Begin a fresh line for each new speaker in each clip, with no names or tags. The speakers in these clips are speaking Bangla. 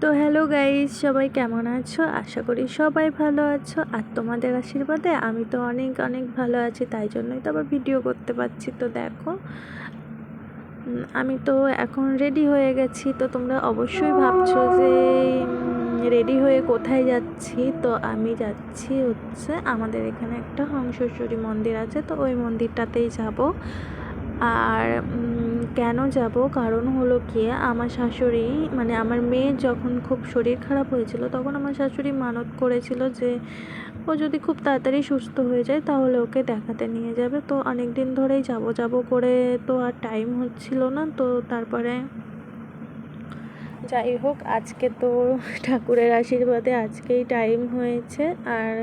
তো হ্যালো গাইস, সবাই কেমন আছো? আশা করি সবাই ভালো আছো। আর তোমাদের আশীর্বাদে আমি তো অনেক অনেক ভালো আছি, তাই জন্যই তো আবার ভিডিও করতে পারছি। তো দেখো, আমি তো এখন রেডি হয়ে গেছি। তো তোমরা অবশ্যই ভাবছো যে রেডি হয়ে কোথায় যাচ্ছি। তো আমি যাচ্ছি হচ্ছে আমাদের এখানে একটা হংসেশ্বরী মন্দির আছে, তো ওই মন্দিরটাতেই যাব। আর কেন যাব, কারণ হলো কি, আমার শাশুড়ি মানে আমার মেয়ের যখন খুব শরীর খারাপ হয়েছিল, তখন আমার শাশুড়ি মানত করেছিল যে ও যদি খুব তাড়াতাড়ি সুস্থ হয়ে যায় তাহলে ওকে দেখাতে নিয়ে যাবে। তো অনেক দিন ধরেই যাব করে তো আর টাইম হচ্ছিল না। তো তারপরে যাই হোক, আজকে তো ঠাকুরের আশীর্বাদে আজকেই টাইম হয়েছে। আর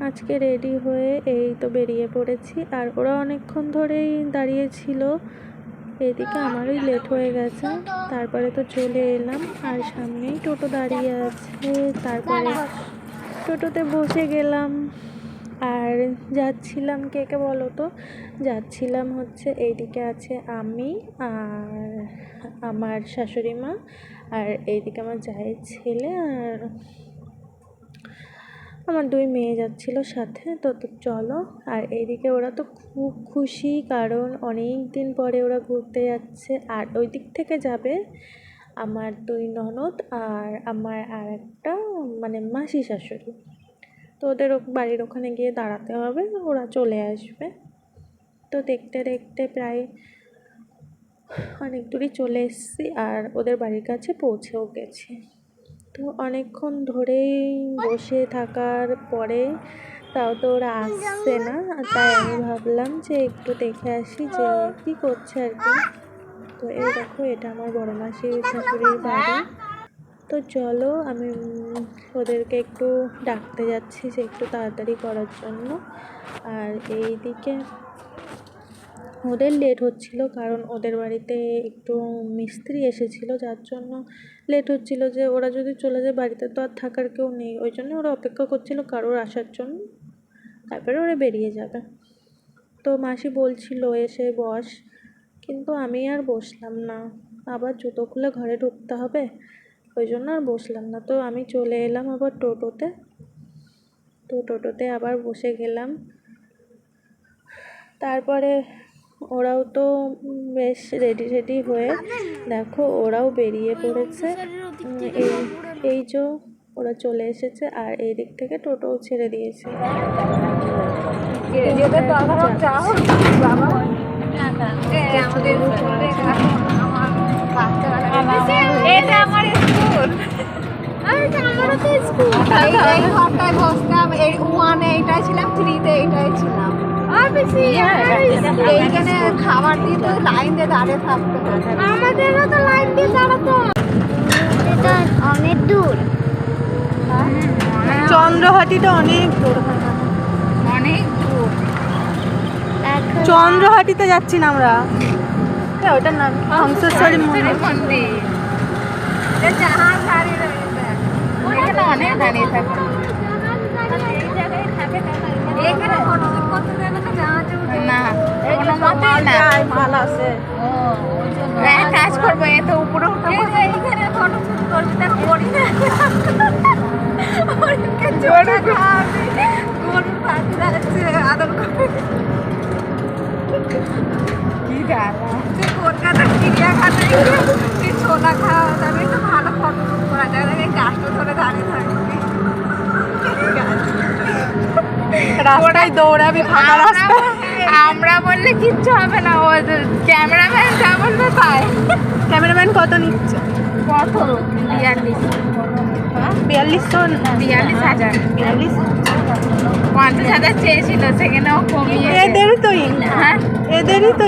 আজকে রেডি হয়ে এই তো বেরিয়ে পড়েছি। আর ওরা অনেকক্ষণ ধরেই দাঁড়িয়েছিল, এদিকে আমারই লেট হয়ে গেছে। তারপরে তো চলে এলাম, আর সামনেই টোটো দাঁড়িয়ে আছে। তারপরে টোটোতে বসে গেলাম। আর যাচ্ছিলাম কে কে বলো তো? যাচ্ছিলাম হচ্ছে এইদিকে আছে আমি আর আমার শাশুড়ি মা, আর এইদিকে আমার জায়ের ছেলে আর আমার 2 মেয়ে যাচ্ছিল সাথে। তো চলো। আর এইদিকে ওরা তো খুব খুশি, কারণ অনেক দিন পরে ওরা ঘুরতে যাচ্ছে। আর ওই দিক থেকে যাবে আমার 2 ননদ আর আমার আর একটা মানে মাসি শাশুড়ি। তো ওদের বাড়ির ওখানে গিয়ে দাঁড়াতে হবে, ওরা চলে আসবে। তো দেখতে দেখতে প্রায় অনেক দূরই চলে এসেছি, আর ওদের বাড়ির কাছে পৌঁছেও গেছি। তো অনেকক্ষণ ধরেই বসে থাকার পরে তাও তো ওরা আসছে না, তাই আমি ভাবলাম যে একটু দেখে আসি যে কী করছে আর কি। তো এই দেখো, এটা আমার বড় মাসির শাশুড়ির বাড়ি। তো চলো, আমি ওদেরকে একটু ডাকতে যাচ্ছি যে একটু তাড়াতাড়ি করার জন্য। আর এইদিকে ওদের লেট হচ্ছিল, কারণ ওদের বাড়িতে একটু মিস্ত্রি এসেছিল, যার জন্য লেট হচ্ছিল। যে ওরা যদি চলে যায় বাড়িতে তো আর থাকার কেউ নেই, ওই জন্য ওরা অপেক্ষা করছিল কারোর আসার জন্য, তারপরে ওরা বেরিয়ে যাবে। তো মাসি বলছিল এসে বস, কিন্তু আমি আর বসলাম না, আবার জুতো খুলে ঘরে ঢুকতে হবে, ওই জন্য আর বসলাম না। তো আমি চলে এলাম আবার টোটোতে। তো টোটোতে আবার বসে গেলাম। তারপরে ওরাও তো বেশ রেডি হয়ে দেখো ওরাও বেরিয়ে পড়েছে। এই যে ওরা চলে এসেছে, আর এই দিক থেকে টোটোও ছেড়ে দিয়েছে।
এইখানে খাবার দিতে লাইন দিয়ে দাঁড়িয়ে থাকতে হবে, আমাদেরও তো লাইন দিয়ে দাঁড়াতে। এটা অনেক দূর,
চন্দ্রহাটিটা অনেক দূর,
অনেক দূর।
চন্দ্রহাটিতে যাচ্ছি না আমরা। ওটার নাম হংসেশ্বরী
মন্দির। জাহাজ দাঁড়িয়ে রয়েছে, এখানে অনেক দাঁড়িয়ে থাকে। এখানে ফটোশুট করতে দেবে না, জাহাজে উঠে না, কোনো মতেই না।
মাল আছে।
এক কাজ করবো, এ তো উপরে উঠে এইখানে ফটোশুট করবি, তা করি না। ওরকে জোরে খাওয়াবি, গরুর পাখি যাচ্ছে আদর করে। কি গালা, তুই কলকাতা চিড়িয়াখানায় তুই ছোলা খাওয়া যাবে, একটু ভালো ফটোশুট করা যাবে, এই গাছটা ধরে দাঁড়িয়ে থাকবি।
রাস্তায় দৌড়াবি, ফাঁকা রাস্তা।
আমরা বললে কিচ্ছু হবে না, ও ক্যামেরাম্যান যা বলবে তাই।
ক্যামেরাম্যান কত নিচ্ছে?
কত?
42,000
50,000 চেয়েছিল, সেখানেও কমিয়ে।
এদেরই তো
হ্যাঁ,
এদেরই তো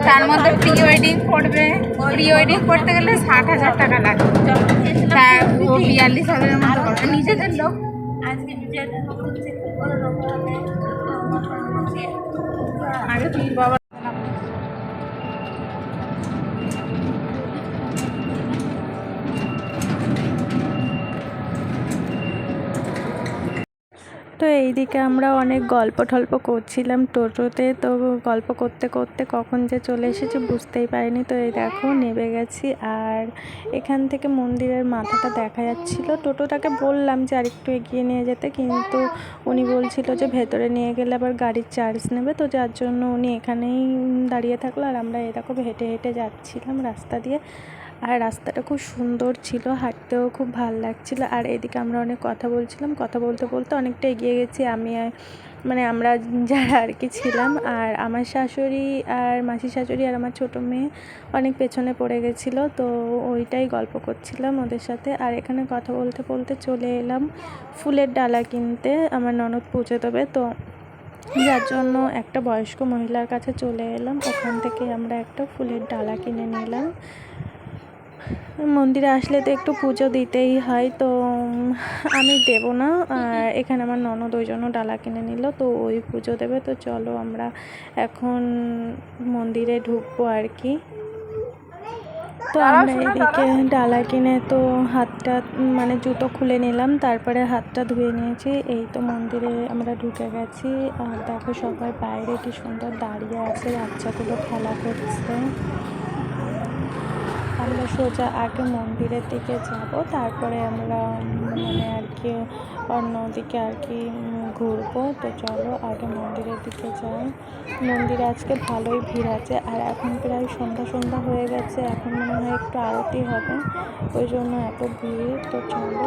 তার মধ্যে প্রি ওয়েডিং করবে, প্রি ওয়েডিং করতে গেলে 60,000 টাকা লাগবে, তা 42,000-এর মতো করবে নিজেদের লোক।
আগে পীর বাবা। তো এইদিকে আমরা অনেক গল্প টল্প করছিলাম টোটোতে। তো গল্প করতে করতে কখন যে চলে এসেছি বুঝতেই পারিনি। তো এই দেখো নেমে গেছি, আর এখান থেকে মন্দিরের মাথাটা দেখা যাচ্ছিল। টোটোটাকে বললাম যে আরেকটু এগিয়ে নিয়ে যেতে, কিন্তু উনি বলছিল যে ভেতরে নিয়ে গেলে আবার গাড়ির চার্জ নেবে। তো যার জন্য উনি এখানেই দাঁড়িয়ে থাকলো, আর আমরা এরকম হেঁটে হেঁটে যাচ্ছিলাম রাস্তা দিয়ে। আর রাস্তাটা খুব সুন্দর ছিল, হাঁটতেও খুব ভালো লাগছিল। আর এদিকে আমরা অনেক কথা বলছিলাম, কথা বলতে বলতে অনেকটা এগিয়ে গেছি আমি মানে আমরা যারা আর কি ছিলাম। আর আমার শাশুড়ি আর মাসি শাশুড়ি আর আমার ছোটো মেয়ে অনেক পেছনে পড়ে গেছিলো। তো ওইটাই গল্প করছিলাম ওদের সাথে। আর এখানে কথা বলতে বলতে চলে এলাম ফুলের ডালা কিনতে। আমার ননদ পুজো দেবে, তো যার জন্য একটা বয়স্ক মহিলার কাছে চলে এলাম। ওখান থেকে আমরা একটা ফুলের ডালা কিনে নিলাম। মন্দিরে আসলে তো একটু পুজো দিতেই হয়, তো আমি দেবো না। আর এখানে আমার ননদ ওই জন্য ডালা কিনে নিল, তো ওই পুজো দেবে। তো চলো আমরা এখন মন্দিরে ঢুকবো আর কি। তো আমরা এদিকে ডালা কিনে তো হাতটা মানে জুতো খুলে নিলাম, তারপরে হাতটা ধুয়ে নিয়েছি। এই তো মন্দিরে আমরা ঢুকে গেছি। আর দেখো সবাই বাইরে কি সুন্দর দাঁড়িয়ে আছে, বাচ্চাগুলো খেলা করছে। আমরা সোজা আগে মন্দিরের দিকে যাব, তারপরে আমরা মানে আর কি অন্যদিকে আর কি ঘুরবো। তো চলো আগে মন্দিরের দিকে যাই। মন্দিরে আজকে ভালোই ভিড় আছে, আর এখন প্রায় সন্ধ্যা সন্ধ্যা হয়ে গেছে। এখন মনে হয় একটু আরতি হবে, ওই জন্য এত ভিড়। তো চলো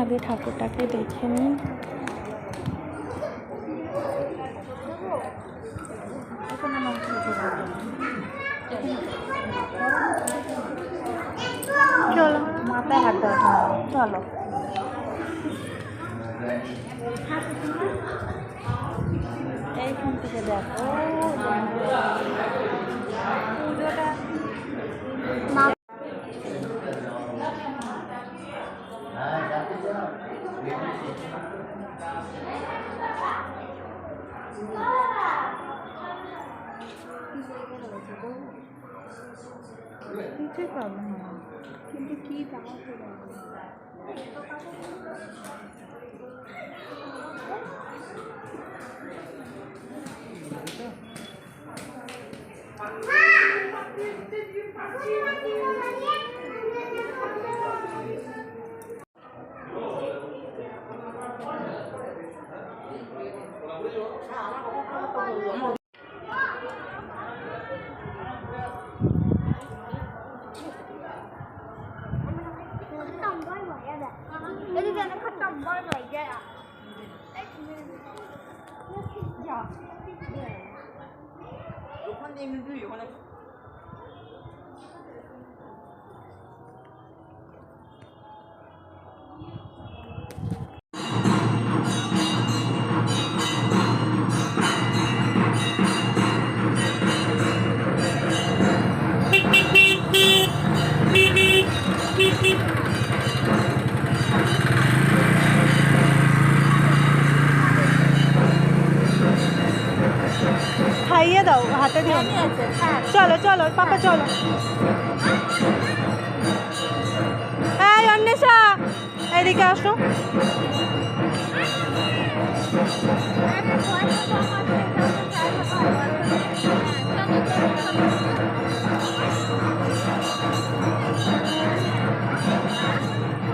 আগে ঠাকুরটাকে দেখে নিই। চলো
মাথায় হাত দাও, চলো। এইখান থেকে দেখো পুজোটা। কিছুই প্রবলেম হয় না, কিন্তু কি দাও
খাইয়ে দাও, হাতে দিও না। চলো চলো পাপা চলো। এই অন্বেষা এদিকে আসো।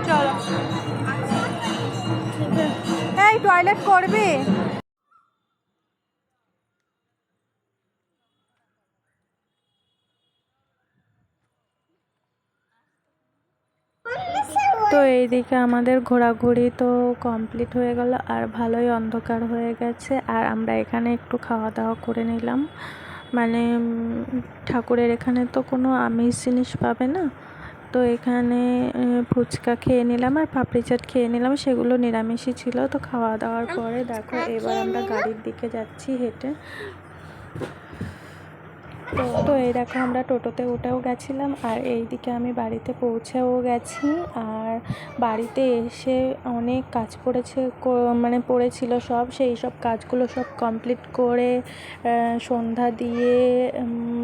চলো এই টয়লেট করবি? তো এইদিকে আমাদের ঘোরাঘুরি তো কমপ্লিট হয়ে গেল, আর ভালোই অন্ধকার হয়ে গেছে। আর আমরা এখানে একটু খাওয়া দাওয়া করে নিলাম। মানে ঠাকুরের এখানে তো কোনো আমিষ জিনিস পাবে না, তো এখানে ফুচকা খেয়ে নিলাম আর পাপড়ি চাট খেয়ে নিলাম, সেগুলো নিরামিষই ছিল। তো খাওয়া দাওয়ার পরে দেখো এবার আমরা গাড়ির দিকে যাচ্ছি হেঁটে। তো এই দেখো আমরা টোটোতে উঠেও গেছিলাম, আর এইদিকে আমি বাড়িতে পৌঁছেও গেছি। আর বাড়িতে এসে অনেক কাজ মানে পড়েছিল সব, সেই সব কাজগুলো সব কমপ্লিট করে সন্ধ্যা দিয়ে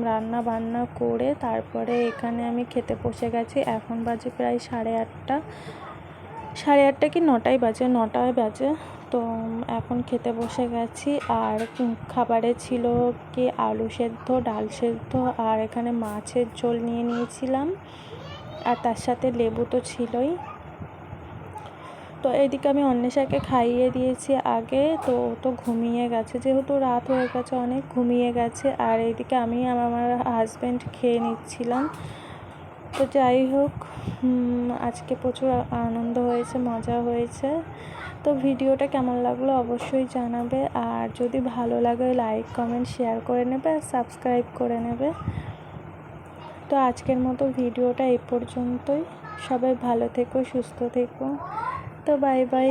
রান্না বান্না করে তারপরে এখানে আমি খেতে বসে গেছি। এখন বাজে প্রায় 8:30 কি 9টায় বাজে। তো এখন খেতে বসে গেছি। আর খাবারে ছিল কি আলু সেদ্ধ, ডাল সেদ্ধ, আর এখানে মাছের ঝোল নিয়ে নিয়েছিলাম, আর তার সাথে লেবু তো ছিলই। তো এইদিকে আমি অন্বেষাকে খাইয়ে দিয়েছি আগে, তো ও তো ঘুমিয়ে গেছে, যেহেতু রাত হয়ে গেছে অনেক, ঘুমিয়ে গেছে। আর এইদিকে আমি আমার হাজব্যান্ড খেয়ে নিচ্ছিলাম। তো যাই হোক, আজকে প্রচুর আনন্দ হয়েছে, মজা হয়েছে। তো ভিডিওটা কেমন লাগলো অবশ্যই জানাবে, আর যদি ভালো লাগে লাইক কমেন্ট শেয়ার করে নেবে, আর সাবস্ক্রাইব করে নেবে। তো আজকের মতো ভিডিওটা এই পর্যন্তই। সবাই ভালো থেকো, সুস্থ থেকো। তো বাই বাই।